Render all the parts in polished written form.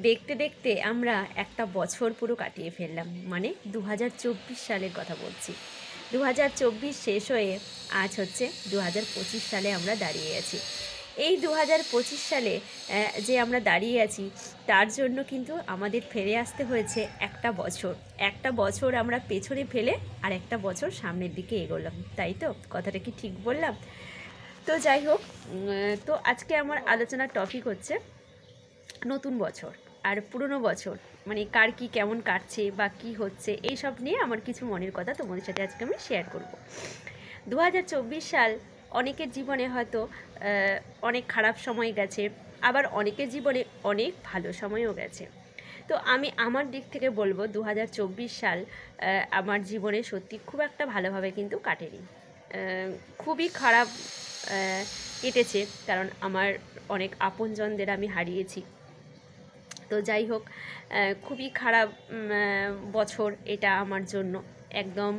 দেখতে দেখতে আমরা একটা বছর পুরো কাটিয়ে ফেললাম, মানে 2024 সালের কথা বলছি। 2024 শেষ হয়ে আজ হচ্ছে 2025 সালে আমরা দাঁড়িয়ে আছি। এই 2025 সালে যে আমরা দাঁড়িয়ে আছি, তার জন্য কিন্তু আমাদের ফিরে আসতে হয়েছে একটা বছর আমরা পেছনে ফেলে আর একটা বছর সামনের দিকে এগোলাম, তাই তো? কথাটা কি ঠিক বললাম? তো যাই হোক, তো আজকে আমার আলোচনার টপিক হচ্ছে নতুন বছর আর পুরনো বছর, মানে কার কি কেমন কাটছে বা কি হচ্ছে, এই সব নিয়ে আমার কিছু মনের কথা তোমাদের সাথে আজকে আমি শেয়ার করব। 2024 সাল অনেকের জীবনে হয়তো অনেক খারাপ সময় গেছে, আবার অনেকের জীবনে অনেক ভালো সময়ও গেছে। তো আমি আমার দিক থেকে বলবো 2024 সাল আমার জীবনে সত্যি খুব একটা ভালোভাবে কিন্তু কাটেনি, খুবই খারাপ কেটেছে, কারণ আমার অনেক আপনজনদের আমি হারিয়েছি। তো যাই হোক, খুবই খারাপ বছর এটা আমার জন্য। একদম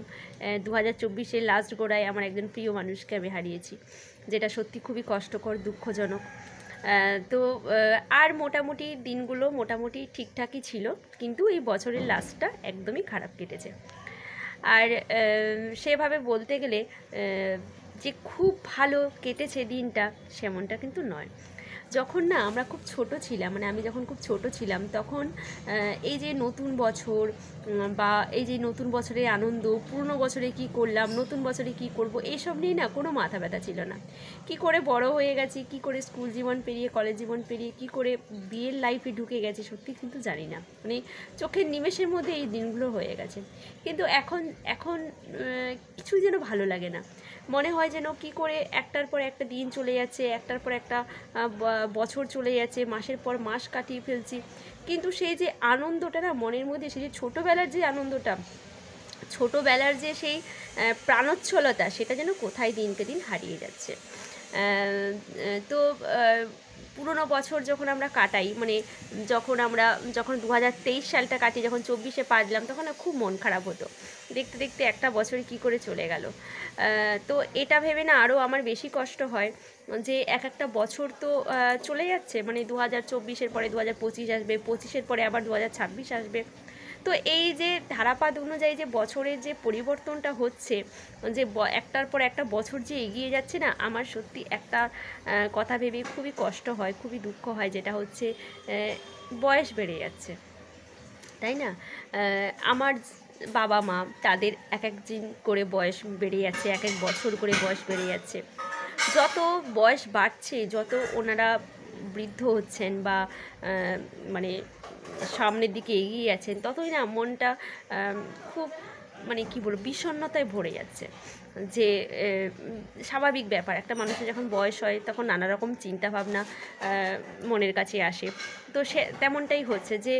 2024-এর লাস্ট গোড়ায় আমার একজন প্রিয় মানুষকে আমি হারিয়েছি, যেটা সত্যি খুবই কষ্টকর, দুঃখজনক। তো আর মোটামুটি দিনগুলো মোটামুটি ঠিকঠাকই ছিল, কিন্তু এই বছরের লাস্টটা একদমই খারাপ কেটেছে। আর সেভাবে বলতে গেলে যে খুব ভালো কেটেছে দিনটা, সেমনটা কিন্তু নয়। যখন না আমরা খুব ছোট ছিলাম, মানে আমি যখন খুব ছোট ছিলাম, তখন এই যে নতুন বছর বা এই যে নতুন বছরের আনন্দ, পুরনো বছরে কি করলাম, নতুন বছরে কি করব, এইসব নিয়ে না কোনো মাথা ব্যথা ছিল না। কি করে বড় হয়ে গেছি, কি করে স্কুল জীবন পেরিয়ে কলেজ জীবন পেরিয়ে কি করে বিয়ের লাইফে ঢুকে গেছি, সত্যি কিন্তু জানি না। মানে চোখের নিমেষের মধ্যে এই দিনগুলো হয়ে গেছে। কিন্তু এখন এখন কিছুই যেন ভালো লাগে না। মনে হয় যেন কি করে একটার পর একটা দিন চলে যাচ্ছে, একটার পর একটা বছর চলে যাচ্ছে, মাসের পর মাস কাটিয়ে ফেলছি, কিন্তু সেই যে আনন্দটা না মনের মধ্যে, সেই যে ছোটোবেলার যে আনন্দটা, ছোটোবেলার যে সেই প্রাণোচ্ছলতা, সেটা যেন কোথায় দিনকে দিন হারিয়ে যাচ্ছে। তো পুরোনো বছর যখন আমরা কাটাই, মানে যখন 2023 সালটা কাটি, যখন 24-এ পা দিলাম, তখন না খুব মন খারাপ হতো, দেখতে দেখতে একটা বছর কী করে চলে গেল। তো এটা ভেবে না আরও আমার বেশি কষ্ট হয় যে একটা বছর তো চলে যাচ্ছে, মানে 2024-এর পরে 2025 আসবে, 25-এর পরে আবার 2026 আসবে। তো এই যে ধারাপাত অনুযায়ী যে বছরের যে পরিবর্তনটা হচ্ছে, যে একটার পর একটা বছর যে এগিয়ে যাচ্ছে না, আমার সত্যি একটা কথা ভেবে খুবই কষ্ট হয়, খুবই দুঃখ হয়, যেটা হচ্ছে বয়স বেড়ে যাচ্ছে, তাই না? আমার বাবা মা, তাদের এক এক দিন করে বয়স বেড়ে যাচ্ছে, এক এক বছর করে বয়স বেড়ে যাচ্ছে। যত বয়স বাড়ছে, যত ওনারা বৃদ্ধ হচ্ছেন বা মানে সামনের দিকে এগিয়ে যাচ্ছেন, ততই না মনটা খুব, মানে কী বলবো, বিষণ্ণতায় ভরে যাচ্ছে। যে স্বাভাবিক ব্যাপার, একটা মানুষের যখন বয়স হয় তখন নানা রকম চিন্তাভাবনা মনের কাছে আসে। তো সে তেমনটাই হচ্ছে যে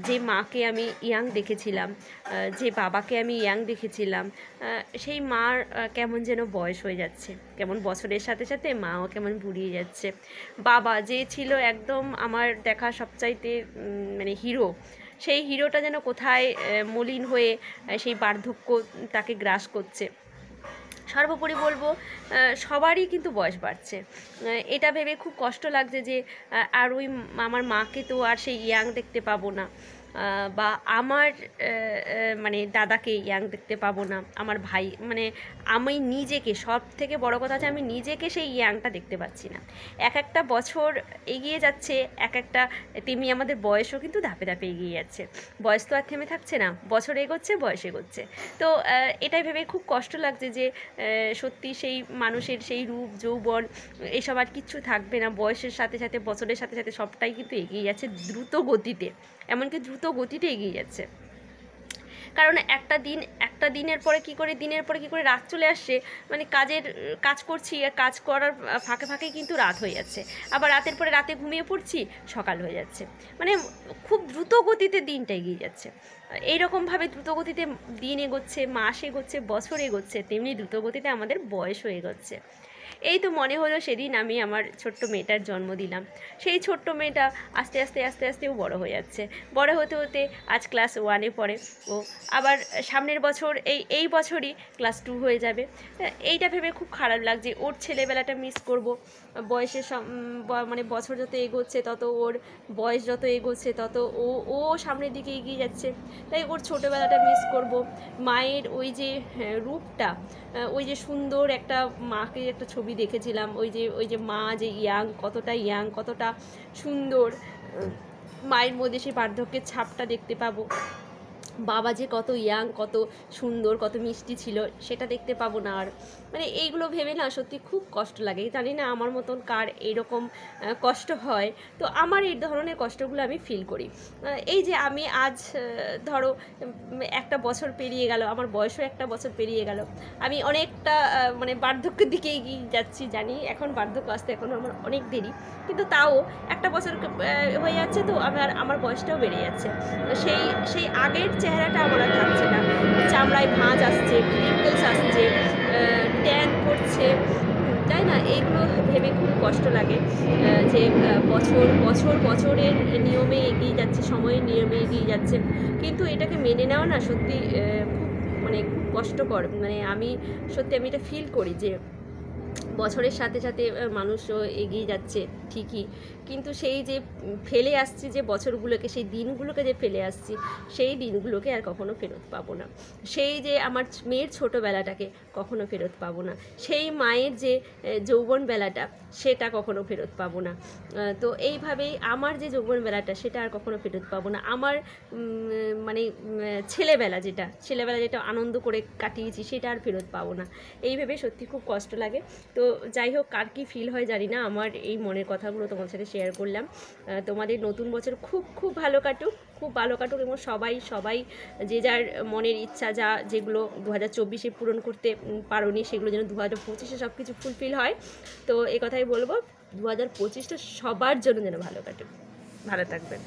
যে মাকে আমি ইয়াং দেখেছিলাম, যে বাবাকে আমি ইয়াং দেখেছিলাম, সেই মার কেমন যেন বয়স হয়ে যাচ্ছে, কেমন বছরের সাথে সাথে মাও কেমন বুড়িয়ে যাচ্ছে। বাবা যে ছিল একদম আমার দেখা সবচাইতে মানে হিরো, সেই হিরোটা যেন কোথায় মলিন হয়ে সেই বার্ধক্য তাকে গ্রাস করছে। সর্বোপরি বলবো, সবারই কিন্তু বয়স বাড়ছে, এটা ভেবে খুব কষ্ট লাগছে যে আর ওই আমার মাকে তো আর সেই ইয়াং দেখতে পাবো না, বা আমার মানে দাদাকে ইয়াং দেখতে পাবো না, আমার ভাই, মানে আমি নিজেকে, সব থেকে বড় কথা হচ্ছে আমি নিজেকে সেই ইয়াংটা দেখতে পাচ্ছি না। একটা বছর এগিয়ে যাচ্ছে, একটা তেমনি আমাদের বয়সও কিন্তু ধাপে ধাপে এগিয়ে যাচ্ছে। বয়স তো আর থেমে থাকছে না, বছর এগোচ্ছে, বয়স এগোচ্ছে। তো এটাই ভেবে খুব কষ্ট লাগছে যে সত্যি সেই মানুষের সেই রূপ যৌবন এসব আর কিচ্ছু থাকবে না, বয়সের সাথে সাথে, বছরের সাথে সাথে সবটাই কিন্তু এগিয়ে যাচ্ছে দ্রুত গতিতে, এমনকি দ্রুত গতিতে এগিয়ে যাচ্ছে। কারণ একটা দিনের পরে কী করে, দিনের পরে কী করে রাত চলে আসছে, মানে কাজ করছি, আর কাজ করার ফাঁকে ফাঁকেই কিন্তু রাত হয়ে যাচ্ছে, আবার রাতের পরে রাতে ঘুমিয়ে পড়ছি, সকাল হয়ে যাচ্ছে, মানে খুব দ্রুত গতিতে দিনটা এগিয়ে যাচ্ছে। এইরকমভাবে দ্রুত গতিতে দিন এগোচ্ছে, মাস এগোচ্ছে, বছর এগোচ্ছে, তেমনি দ্রুত গতিতে আমাদের বয়সও এগোচ্ছে। এই তো মনে হলো সেদিন আমি আমার ছোট্ট মেয়েটার জন্ম দিলাম। সেই ছোট্ট মেয়েটা আস্তে আস্তে আস্তে আস্তে ও বড়ো হয়ে যাচ্ছে। বড় হতে হতে আজ ক্লাস 1-এ পড়ে ও, আবার সামনের বছর এই বছরই ক্লাস 2 হয়ে যাবে। এইটা ভেবে খুব খারাপ লাগছে, ওর ছেলেবেলাটা মিস করব। বয়সের মানে বছর যত এগোচ্ছে তত ওর বয়স যত এগোচ্ছে তত ও সামনের দিকে এগিয়ে যাচ্ছে, তাই ওর ছোটোবেলাটা মিস করব। মায়ের ওই যে রূপটা, ওই যে সুন্দর একটা মাকে একটা ছবি দেখেছিলাম, ওই যে মা যে কতটা ইয়াং, কতটা সুন্দর, মায়ের মধ্যে সেই বার্ধক্যের ছাপটা দেখতে পাবো। বাবা যে কত ইয়াং, কত সুন্দর, কত মিষ্টি ছিল, সেটা দেখতে পাবো না আর। মানে এইগুলো ভেবে না সত্যি খুব কষ্ট লাগে। জানি না আমার মতন কার এইরকম কষ্ট হয়। তো আমার এই ধরনের কষ্টগুলো আমি ফিল করি। এই যে আমি আজ ধরো একটা বছর পেরিয়ে গেল, আমার বয়সও একটা বছর পেরিয়ে গেল, আমি অনেকটা মানে বার্ধক্যের দিকে এগিয়ে যাচ্ছি। জানি এখন বার্ধক্য আসতে এখনও আমার অনেক দেরি, কিন্তু তাও একটা বছর হয়ে যাচ্ছে, তো আমার বয়সটাও বেড়ে যাচ্ছে। সেই আগের চেহারাটা আমার আর থাকছে না, চামড়ায় ভাঁজ আসছে, পিম্পলস আসছে, ট্যান পড়ছে, তাই না? এইগুলো ভেবে খুব কষ্ট লাগে যে বছরের নিয়মে এগিয়ে যাচ্ছে, সময়ের নিয়মে এগিয়ে যাচ্ছে, কিন্তু এটাকে মেনে নেওয়া না সত্যি খুব মানে খুব কষ্টকর। মানে আমি এটা ফিল করি যে বছরের সাথে সাথে মানুষও এগিয়ে যাচ্ছে ঠিকই, কিন্তু সেই যে ফেলে আসছি যে বছরগুলোকে, সেই দিনগুলোকে যে ফেলে আসছি, সেই দিনগুলোকে আর কখনো ফেরত পাবো না। সেই যে আমার মেয়ের ছোটোবেলাটাকে কখনো ফেরত পাবো না, সেই মায়ের যে যৌবনবেলাটা সেটা কখনো ফেরত পাবো না। তো এইভাবেই আমার যে যৌবনবেলাটা সেটা আর কখনো ফেরত পাবো না। আমার মানে ছেলেবেলা যেটা আনন্দ করে কাটিয়েছি সেটা আর ফেরত পাবো না। এইভাবে সত্যি খুব কষ্ট লাগে। তো যাই হোক, কার কী ফিল হয় জানি না, আমার এই মনের কথাগুলো তোমার সাথে শেয়ার করলাম। তোমাদের নতুন বছর খুব ভালো কাটুক এবং সবাই যে যার মনের ইচ্ছা যেগুলো 2024-এ পূরণ করতে পারোনি, সেগুলো যেন 2025-এ সব কিছু ফুলফিল হয়। তো এ কথাই বলবো, 2025টা সবার জন্য যেন ভালো কাটুক। ভালো থাকবেন।